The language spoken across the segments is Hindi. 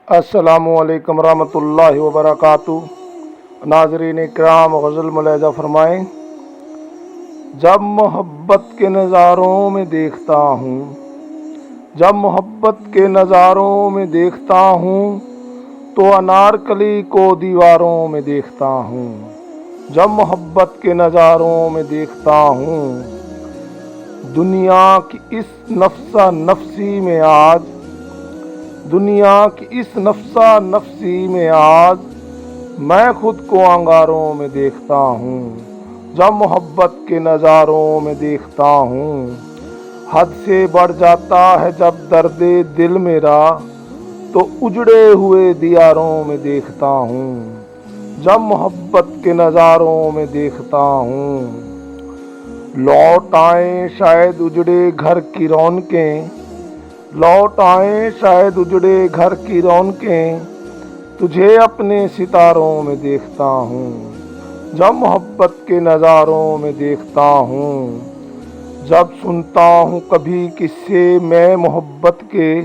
अस्सलामुअलैकुम रहमतुल्लाहि व बरकातुहू। नाज़रीन इकराम, गज़ल मुलाहिज़ा फ़रमाएँ। जब मोहब्बत के नज़ारों में देखता हूँ, जब मोहब्बत के नज़ारों में देखता हूँ, तो अनारकली को दीवारों में देखता हूँ। जब मोहब्बत के नज़ारों में देखता हूँ, दुनिया की इस नफ़्सा नफ़सी में आज, दुनिया की इस नफ़्सा नफ़सी में आज मैं खुद को अंगारों में देखता हूँ। जब मोहब्बत के नज़ारों में देखता हूँ, हद से बढ़ जाता है जब दर्दे दिल मेरा, तो उजड़े हुए दियारों में देखता हूँ। जब मोहब्बत के नज़ारों में देखता हूँ, लौट आए शायद उजड़े घर की रौनकें, लौट आए शायद उजड़े घर की रौनकें, तुझे अपने सितारों में देखता हूँ। जब मोहब्बत के नज़ारों में देखता हूँ, जब सुनता हूँ कभी किस्से मैं मोहब्बत के,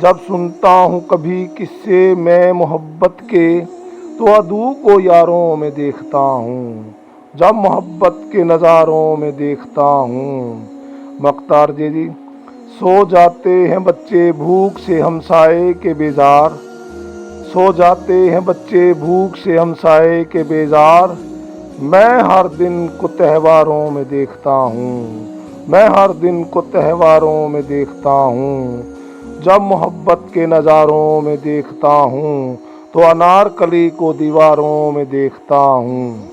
जब सुनता हूँ कभी किस्से मैं मोहब्बत के, तो अदू को यारों में देखता हूँ। जब मोहब्बत के नज़ारों में देखता हूँ। मुख्तार जी। सो जाते हैं बच्चे भूख से हमसाए के बेजार, सो जाते हैं बच्चे भूख से हमसाए के बेजार, मैं हर दिन को त्योहारों में देखता हूँ, मैं हर दिन को त्योहारों में देखता हूँ। जब मोहब्बत के नज़ारों में देखता हूँ, तो अनारकली को दीवारों में देखता हूँ।